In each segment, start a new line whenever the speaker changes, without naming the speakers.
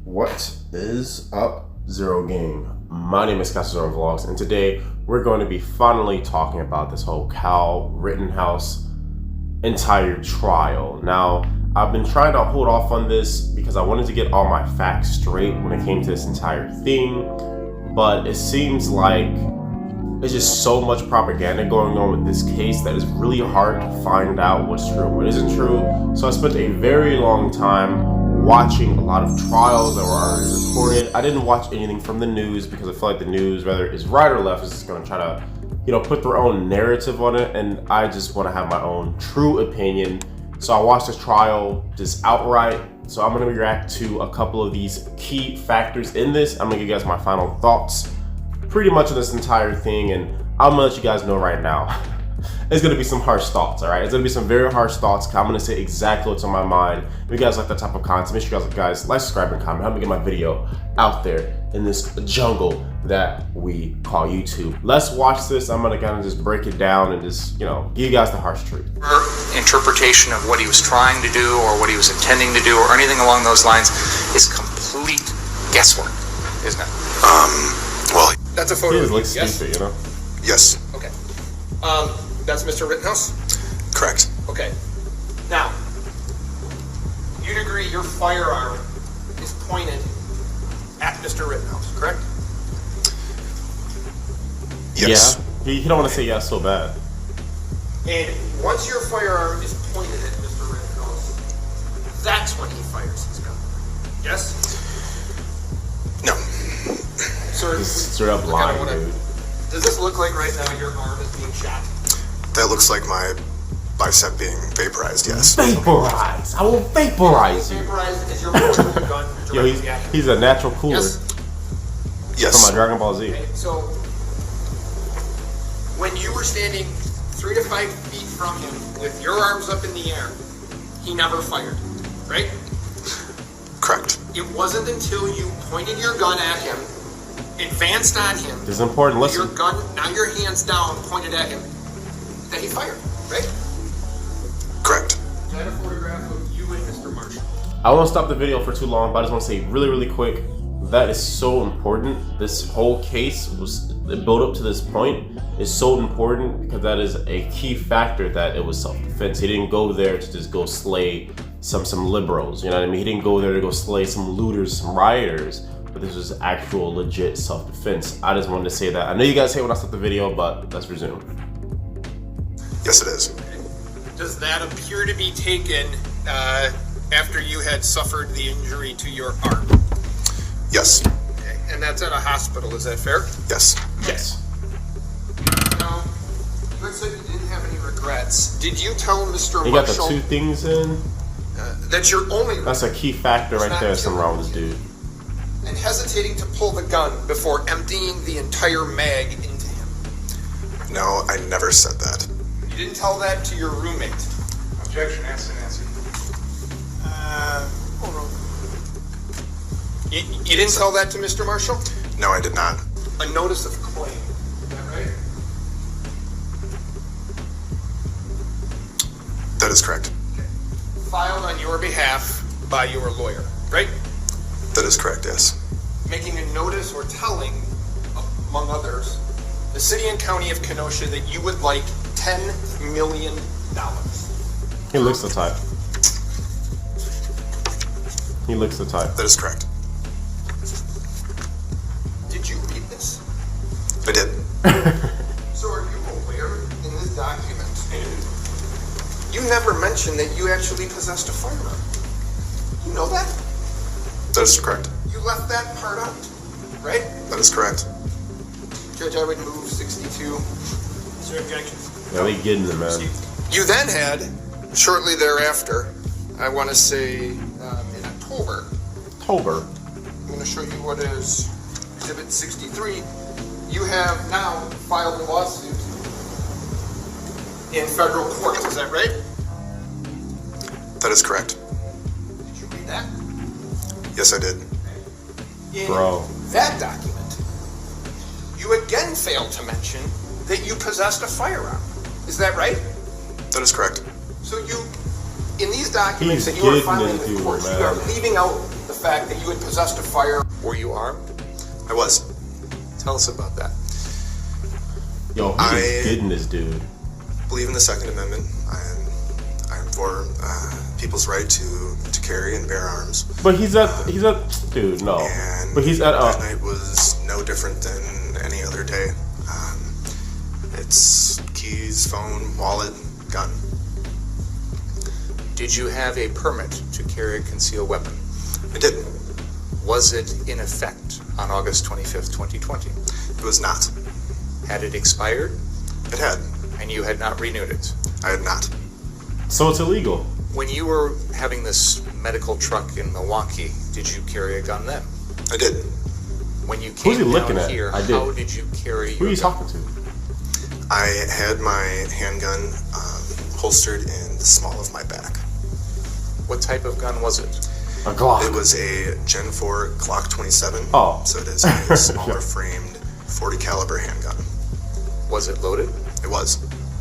What is up, Zero Gang? My name is Zero Vlogs, and today we're going to be finally talking about this whole Kyle Rittenhouse entire trial. Now, I've been trying to hold off on this because I wanted to get all my facts straight when it came to this entire thing, but it seems like there's just so much propaganda going on with this case that it's really hard to find out what's true and what isn't true. So I spent a very long time watching a lot of trials that were already recorded. I didn't watch anything from the news because I feel like the news, whether it's right or left, is just going to try to, put their own narrative on it, and I just want to have my own true opinion. So I watched this trial just outright. So I'm going to react to a couple of these key factors in this. I'm going to give you guys my final thoughts pretty much on this entire thing, and I'm gonna let you guys know right now, it's gonna be some harsh thoughts, all right? It's gonna be some very harsh thoughts. I'm gonna say exactly what's on my mind. If you guys like that type of content, make sure you guys like, subscribe, and comment. Help me get my video out there in this jungle that we call YouTube. Let's watch this. I'm gonna kind of just break it down and just, give you guys the harsh truth.
Her interpretation of what he was trying to do or what he was intending to do or anything along those lines is complete guesswork, isn't it?
Well,
that's a photo.
He just looks stupid,
Yes.
Okay. That's Mr. Rittenhouse?
Correct.
Okay. Now, you'd agree your firearm is pointed at Mr. Rittenhouse, correct?
Yes.
Yeah. He don't want to say yes so bad.
And once your firearm is pointed at Mr. Rittenhouse, that's when he fires his gun. Yes?
No.
Sir,
Just straight up lying, dude.
Does this look like right now your arm is being shot?
That looks like my bicep being vaporized, yes.
Vaporize! I will vaporize you!
Vaporized as you're pointing the gun
Yo,
directly at him.
he's a natural cooler
Yes.
from my Dragon Ball Z.
Okay, so when you were standing 3 to 5 feet from him with your arms up in the air, he never fired, right?
Correct.
It wasn't until you pointed your gun at him, advanced on him,
This is important.
with your
Listen.
gun, now your hands down, pointed at him, that he fired, right?
Correct.
Is that a photograph of you and Mr. Marshall?
I won't stop the video for too long, but I just want to say really, really quick, that is so important. This whole case was built up to this point is so important because that is a key factor that it was self-defense. He didn't go there to just go slay some liberals, you know what I mean? He didn't go there to go slay some looters, some rioters, but this was actual legit self-defense. I just wanted to say that. I know you guys hate when I stop the video, but let's resume.
Yes, it is.
Does that appear to be taken after you had suffered the injury to your arm?
Yes.
Okay. And that's at a hospital, is that fair?
Yes.
Yes.
Now, you said you didn't have any regrets. Did you tell Mr.
He got the
Marshall
two things in.
that your only
That's a key factor right there. Something wrong with this dude.
and hesitating to pull the gun before emptying the entire mag into him?
No, I never said that.
You didn't tell that to your roommate?
Objection, Nancy.
Hold on. You didn't tell that to Mr. Marshall?
No, I did not.
A notice of claim. Is that right?
That is correct.
Filed on your behalf by your lawyer, right?
That is correct, yes.
Making a notice or telling, among others, the city and county of Kenosha that you would like $10 million.
He looks the type. He looks the type.
That is correct.
Did you read this?
I did.
So are you aware in this document, you never mentioned that you actually possessed a firearm? You know that?
That is correct.
You left that part out, right?
That is correct.
Judge, I would move 62. Is there objections?
Yeah, they getting it, man.
You then had, shortly thereafter, I want to say in October, I'm going to show you what is Exhibit 63. You have now filed a lawsuit in federal court. Is that right?
That is correct.
Did you read that?
Yes, I did.
In
Bro.
that document, you again failed to mention that you possessed a firearm. Is that right?
That is correct.
So you, in these documents
He's
that you are
getting
filing
into
with
it,
courts, you
man.
are leaving out the fact that you had possessed a fire.
Were you armed?
I was.
Tell us about that.
Yo, he's getting this dude.
Believe in the Second Amendment. I am for people's right to carry and bear arms.
But he's at dude, no.
And
but he's at
that night was no different than any other day. It's keys, phone, wallet, gun.
Did you have a permit to carry a concealed weapon?
I did.
Was it in effect on August 25th, 2020?
It was not.
Had it expired?
It had.
And you had not renewed it?
I had not.
So it's illegal.
When you were having this medical truck in Milwaukee, did you carry a gun then?
I did.
When you
Who's
came
he looking
down
at?
here,
I did.
how did you carry
Who are
your
you
gun?
talking to?
I had my handgun holstered in the small of my back.
What type of gun was it?
A Glock.
It was a Gen 4 Glock 27.
Oh.
So it is a smaller framed 40 caliber handgun.
Was it loaded?
It was.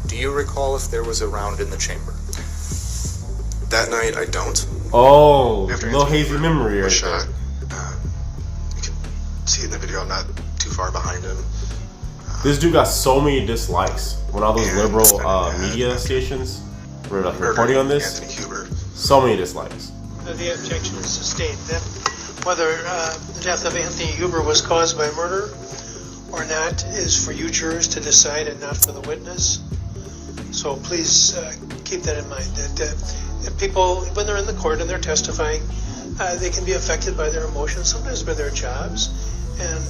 Do you recall if there was a round in the chamber?
That night, I don't.
Oh,
After
little
Anthony
hazy memory
was
right
shot. You can see in the video, I'm not too far behind him.
there. This dude got so many dislikes when all those
And
liberal
had
media stations were like
murdering
reporting on this.
Anthony Huber.
So many dislikes.
The objection is sustained. Then, whether the death of Anthony Huber was caused by murder or not is for you jurors to decide and not for the witness. So please keep that in mind. That people, when they're in the court and they're testifying, they can be affected by their emotions, sometimes by their jobs, and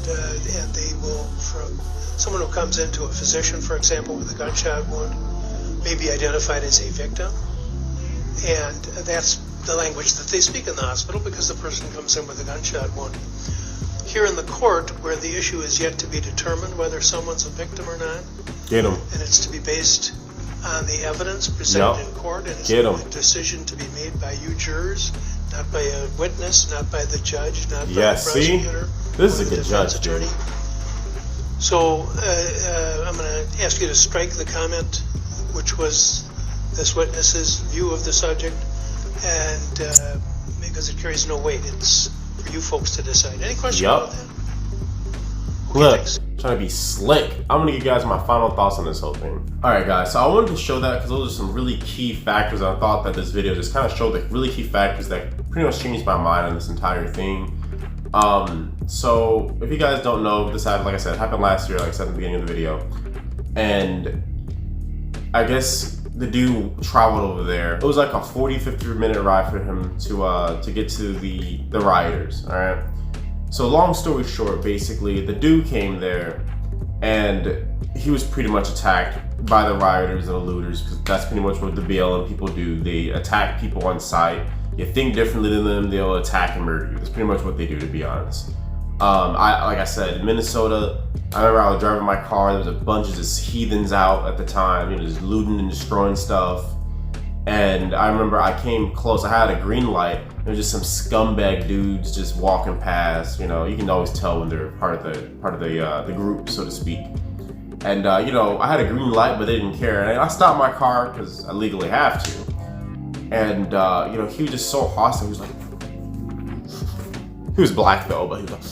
they will, from someone who comes into a physician, for example, with a gunshot wound, may be identified as a victim, and that's the language that they speak in the hospital because the person comes in with a gunshot wound. Here in the court, where the issue is yet to be determined whether someone's a victim or not,
Get him.
and it's to be based on the evidence presented in court, and it's a decision to be made by you jurors, not by a witness, not by the judge, not by the prosecutor.
This is
or
a
the
good
defense
judge, dude.
attorney. So I'm going to ask you to strike the comment, which was this witness's view of the subject, and because it carries no weight, it's for you folks to decide. Any questions about that?
Look,
thanks.
trying to be slick. I'm gonna give you guys my final thoughts on this whole thing. Alright guys, so I wanted to show that because those are some really key factors. I thought that this video just kind of showed the really key factors that pretty much changed my mind on this entire thing. So if you guys don't know, this happened, like I said, happened last year, like I said in the beginning of the video. And I guess the dude traveled over there. It was like a 40-50 minute ride for him to get to the rioters, alright? So long story short, basically, the dude came there and he was pretty much attacked by the rioters and the looters, because that's pretty much what the BLM people do. They attack people on sight. You think differently than them, they'll attack and murder you. That's pretty much what they do, to be honest. Like I said, in Minnesota, I remember I was driving my car, there was a bunch of just heathens out at the time, just looting and destroying stuff. And I remember I came close, I had a green light, there was just some scumbag dudes just walking past. You can always tell when they're part of the group, so to speak. And I had a green light, but they didn't care. And I stopped my car because I legally have to. And he was just so hostile. He was like, he was black though, but he was like,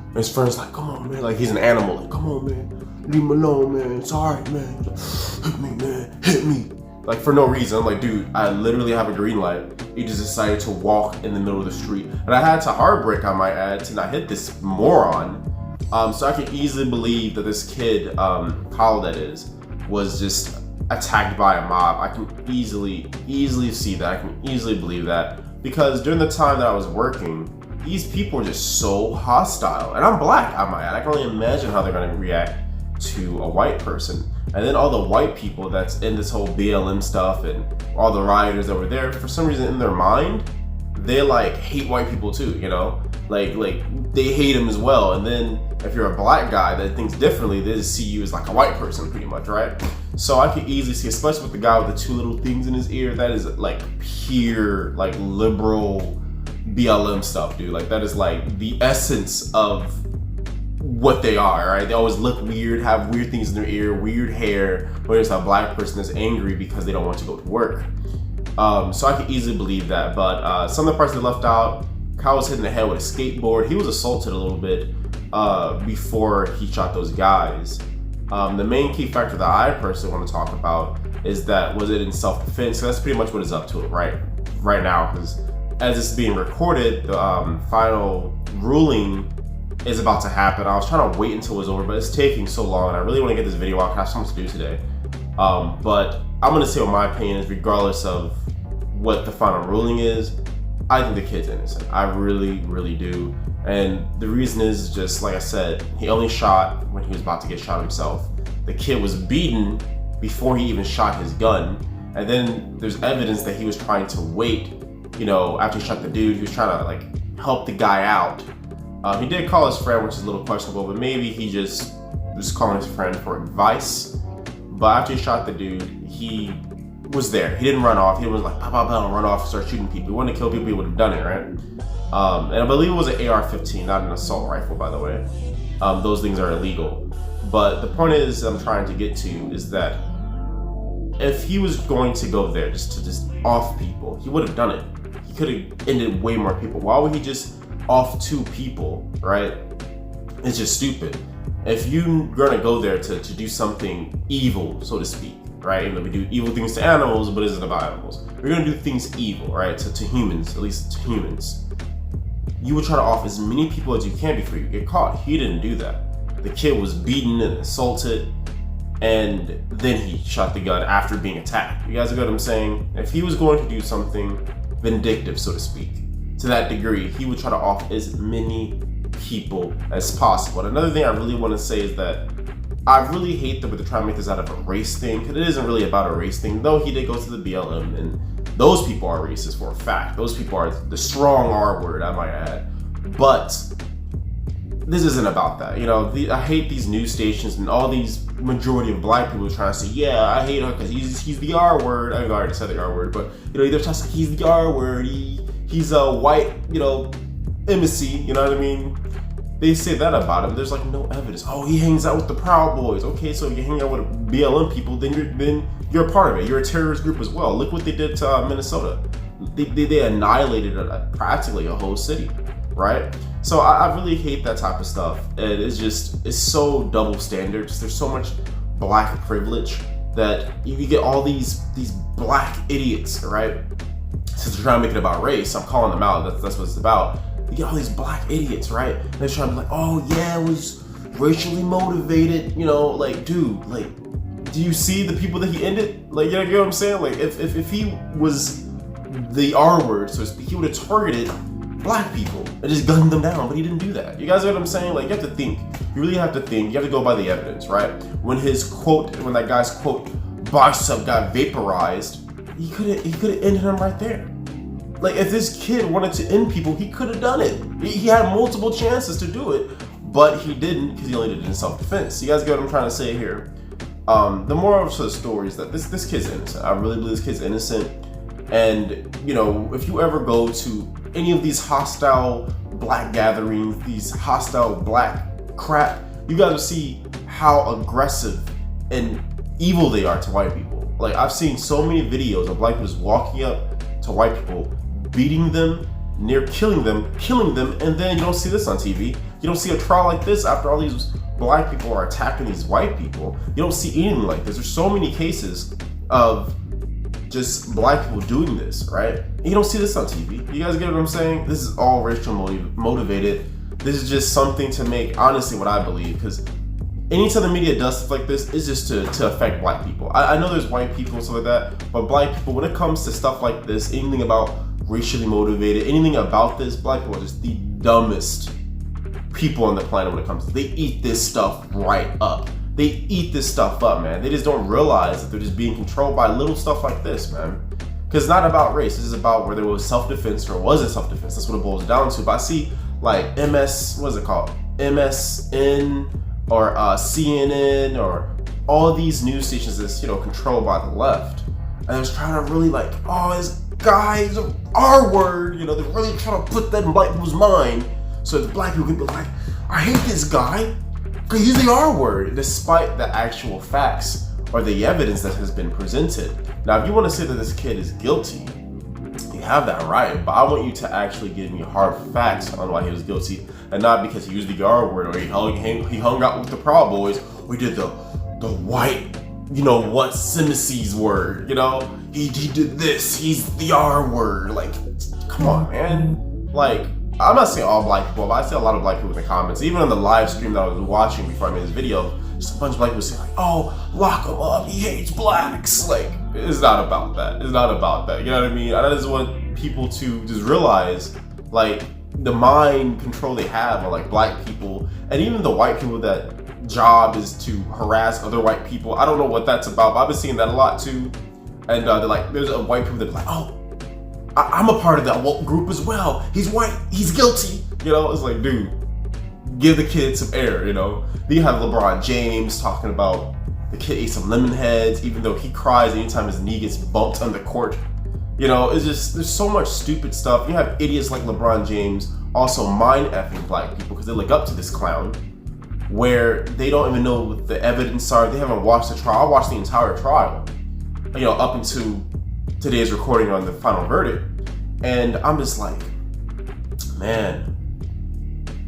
and his friend's like, come on, man. Like, he's an animal. Like, come on, man. Leave me alone, man. It's all right, man. Hit me, man. Hit me. Like, for no reason. I'm like, dude, I literally have a green light. He just decided to walk in the middle of the street. And I had to hard brake, I might add, to not hit this moron. So I can easily believe that this kid, Kyle that is, was just attacked by a mob. I can easily see that. I can easily believe that. Because during the time that I was working, these people were just so hostile. And I'm black, I might add. I can only imagine how they're going to react to a white person. And then all the white people that's in this whole BLM stuff and all the rioters that were there, for some reason in their mind, they like hate white people too, Like they hate them as well. And then if you're a black guy that thinks differently, they just see you as like a white person pretty much, right? So I could easily see, especially with the guy with the two little things in his ear, that is like pure like liberal BLM stuff, dude. Like that is like the essence of what they are, right? They always look weird, have weird things in their ear, weird hair, or there's a black person that's angry because they don't want to go to work. So I could easily believe that. But some of the parts they left out, Kyle was hit in the head with a skateboard. He was assaulted a little bit before he shot those guys. The main key factor that I personally want to talk about is that, was it in self-defense? So that's pretty much what is up to it right now, because as it's being recorded, the final ruling is about to happen. I was trying to wait until it was over, but it's taking so long, and I really want to get this video out. I have so much to do today. But I'm going to say what my opinion is, regardless of what the final ruling is. I think the kid's innocent. I really, really do. And the reason is just, like I said, he only shot when he was about to get shot himself. The kid was beaten before he even shot his gun. And then there's evidence that he was trying to wait, you know, after he shot the dude, he was trying to like help the guy out. He did call his friend, which is a little questionable, but maybe he just was calling his friend for advice. But after he shot the dude, he was there. He didn't run off. He was like, pow, pow, pow, and run off and start shooting people. He wanted to kill people, he would have done it, right? And I believe it was an AR-15, not an assault rifle, by the way. Those things are illegal. But the point is, I'm trying to get to is that if he was going to go there just to off people, he would have done it. He could have ended way more people. Why would he just off 2 people, right? It's just stupid. If you're gonna go there to do something evil, so to speak, right? Even though we do evil things to animals, but it isn't about animals. We're gonna do things evil, right? To humans, at least to humans. You would try to off as many people as you can before you get caught. He didn't do that. The kid was beaten and assaulted, and then he shot the gun after being attacked. You guys get what I'm saying? If he was going to do something vindictive, so to speak, to that degree, he would try to off as many people as possible. And another thing I really want to say is that I really hate that they're trying to make this out of a race thing, because it isn't really about a race thing, though he did go to the BLM, and those people are racist for a fact. Those people are the strong R word, I might add. But this isn't about that. You know, I hate these news stations and all these majority of black people trying to say, yeah, I hate him because he's the R word. I already said the R word, but you know, they're trying to say he's the R word. He's a white, you know, embassy. You know what I mean? They say that about him. There's like no evidence. Oh, he hangs out with the Proud Boys. Okay, so if you hang out with BLM people, then you're a part of it. You're a terrorist group as well. Look what they did to Minnesota. They annihilated practically a whole city, right? So I really hate that type of stuff. And it's so double standards. There's so much black privilege that you get all these black idiots, right? Since they're trying to make it about race, I'm calling them out. That's what it's about. You get all these black idiots, right? And they're trying to be like, oh yeah, it was racially motivated. You know, like, dude, like, do you see the people that he ended? Like, you know what I'm saying? Like, if he was the R word, so to speak, he would have targeted black people and just gunned them down, but he didn't do that. You guys know what I'm saying? Like, you have to think. You really have to think. You have to go by the evidence, right? When that guy's quote bicep got vaporized, he could have ended him right there. Like, if this kid wanted to end people, he could have done it. He had multiple chances to do it, but he didn't, because he only did it in self-defense. You guys get what I'm trying to say here? The moral of the story is that this kid's innocent. I really believe this kid's innocent. And, you know, if you ever go to any of these hostile black gatherings, these hostile black crap, you guys will see how aggressive and evil they are to white people. Like, I've seen so many videos of black people just walking up to white people, beating them, near killing them, and then you don't see this on TV. You don't see a trial like this after all these black people are attacking these white people. You don't see anything like this. There's so many cases of just black people doing this, right? And you don't see this on TV. You guys get what I'm saying? This is all racially motivated. This is just something to make, honestly, what I believe, because anytime the media does stuff like this, it's just to affect black people. I know there's white people and stuff like that, but black people, when it comes to stuff like this, anything about racially motivated, anything about this, black people are just the dumbest people on the planet when it comes to They eat this stuff right up. They eat this stuff up, man. They just don't realize that they're just being controlled by little stuff like this, man. Because it's not about race. This is about whether it was self-defense or wasn't self-defense. That's what it boils down to. But I see, like, MSN or CNN or all these news stations that's, you know, controlled by the left. And they're trying to really like, oh, this guy's an R word. You know, they're really trying to put that in black people's mind so that black people can be like, I hate this guy because he's the R word, despite the actual facts or the evidence that has been presented. Now, if you want to say that this kid is guilty, you have that right, but I want you to actually give me hard facts on why he was guilty, and not because he used the R word, or he hung out with the Proud Boys, or he did the white, you know, what Simmons word, you know, he did this, he's the R word. Like, come on, man. Like, I'm not saying all black people, but I see a lot of black people in the comments, even on the live stream that I was watching before I made this video. Just a bunch of black people saying like, oh, lock him up, he hates blacks. Like, it's not about that. It's not about that. You know what I mean? I just want people to just realize, like, the mind control they have on like black people, and even the white people that job is to harass other white people. I don't know what that's about, but I've been seeing that a lot too. And they're like, there's a white people that be like, oh, I'm a part of that woke group as well. He's white, he's guilty. You know, it's like, dude, give the kid some air, you know? Then you have LeBron James talking about the kid ate some lemon heads, even though he cries anytime his knee gets bumped on the court. You know, it's just, there's so much stupid stuff. You have idiots like LeBron James also mind-effing black people because they look up to this clown, where they don't even know what the evidence are. They haven't watched the trial. I watched the entire trial, you know, up until today's recording on the final verdict. And I'm just like, man,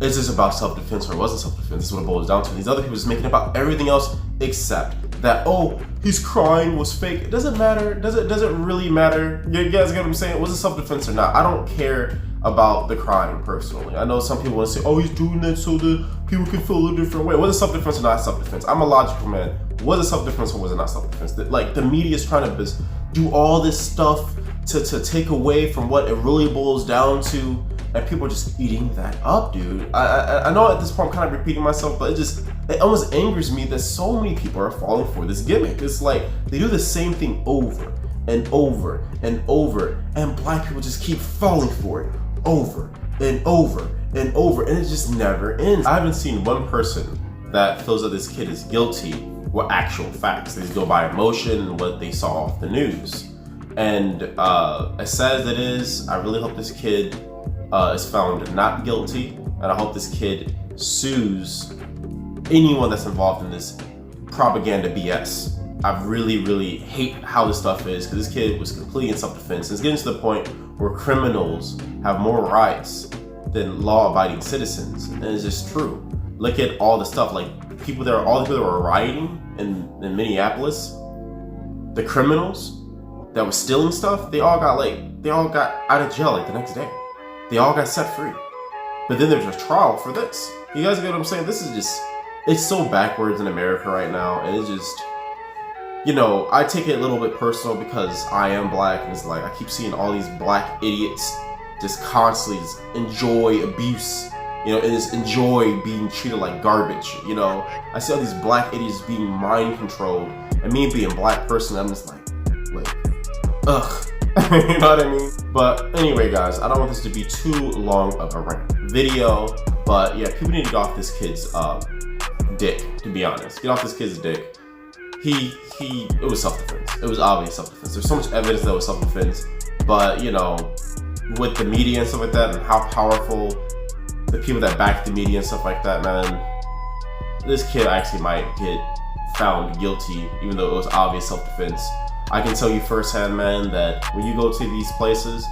is this about self-defense or wasn't self-defense? This is what it boils down to. These other people just making it about everything else except that, oh, he's crying was fake. It doesn't matter. Does it really matter? You guys get what I'm saying? Was it self-defense or not? I don't care about the crying personally. I know some people want to say, oh, he's doing that so the people can feel a different way. Was it self-defense or not self-defense? I'm a logical man. Was it self-defense or was it not self-defense? Like, the media is trying to do all this stuff to take away from what it really boils down to, and people are just eating that up, dude. I know at this point I'm kind of repeating myself, but it almost angers me that so many people are falling for this gimmick. It's like they do the same thing over and over and over, and black people just keep falling for it over and over and over, and it just never ends. I haven't seen one person that feels that this kid is guilty with actual facts. They just go by emotion and what they saw off the news. And as sad as it is, I really hope this kid is found not guilty, and I hope this kid sues anyone that's involved in this propaganda BS. I really hate how this stuff is, because this kid was completely in self-defense. It's getting to the point where criminals have more rights than law-abiding citizens, and it's just true. Look at all the stuff, like all the people that were rioting in Minneapolis, the criminals that were stealing stuff, they all got out of jail like the next day. They all got set free. But then there's a trial for this. You guys get what I'm saying? This is just, it's so backwards in America right now, and it's just, you know, I take it a little bit personal because I am black, and it's like I keep seeing all these black idiots just constantly just enjoy abuse, you know, and just enjoy being treated like garbage, you know. I see all these black idiots being mind controlled, and me being a black person, I'm just like, ugh. You know what I mean? But anyway, guys, I don't want this to be too long of a rant video, but yeah, people need to get off this kid's dick, to be honest. Get off this kid's dick. It was self-defense. It was obvious self-defense. There's so much evidence that was self-defense, but you know, with the media and stuff like that, and how powerful the people that back the media and stuff like that, man, this kid actually might get found guilty, even though it was obvious self-defense. I can tell you firsthand, man, that when you go to these places,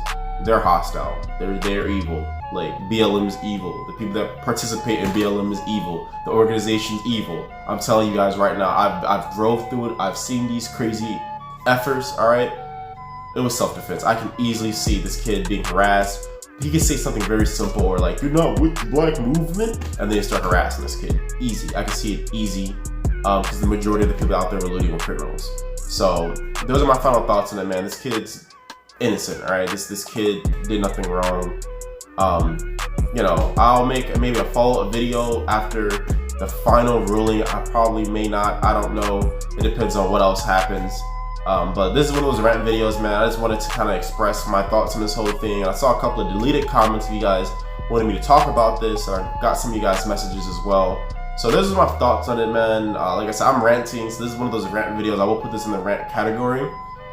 they're hostile. They're evil. Like, BLM is evil. The people that participate in BLM is evil. The organization's evil. I'm telling you guys right now, I've drove through it. I've seen these crazy effers, all right? It was self-defense. I can easily see this kid being harassed. He could say something very simple, or like, you're not with the black movement, and then they start harassing this kid. Easy. I can see it easy, because the majority of the people out there were literally criminals. So those are my final thoughts on it, man. This kid's innocent, all right? This kid did nothing wrong. You know, I'll make maybe a follow-up video after the final ruling. I probably may not. I don't know. It depends on what else happens. But this is one of those rant videos, man. I just wanted to kind of express my thoughts on this whole thing. I saw a couple of deleted comments of you guys wanted me to talk about this, and I got some of you guys' messages as well. So this is my thoughts on it, man. Like I said, I'm ranting, so this is one of those rant videos. I will put this in the rant category.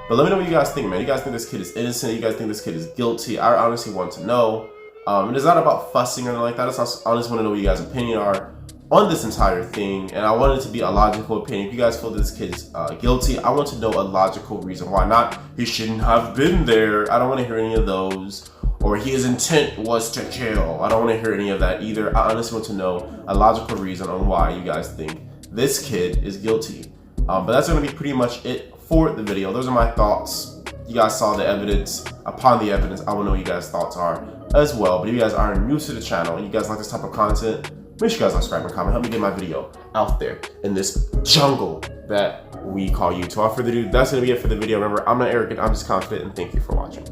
But let me know what you guys think, man. You guys think this kid is innocent? You guys think this kid is guilty? I honestly want to know. It's not about fussing or anything like that. I just want to know what you guys' opinion are. on this entire thing, and I want it to be a logical opinion. If you guys feel this kid's guilty, I want to know a logical reason why. Not he shouldn't have been there. I don't want to hear any of those. Or his intent was to kill. I don't want to hear any of that either. I honestly want to know a logical reason on why you guys think this kid is guilty. But that's going to be pretty much it for the video. Those are my thoughts. You guys saw the evidence. Upon the evidence, I want to know what you guys' thoughts are as well. But if you guys are new to the channel and you guys like this type of content, make sure you guys subscribe and comment. Help me get my video out there in this jungle that we call YouTube. Without further ado, that's going to be it for the video. Remember, I'm not arrogant. I'm just confident, and thank you for watching.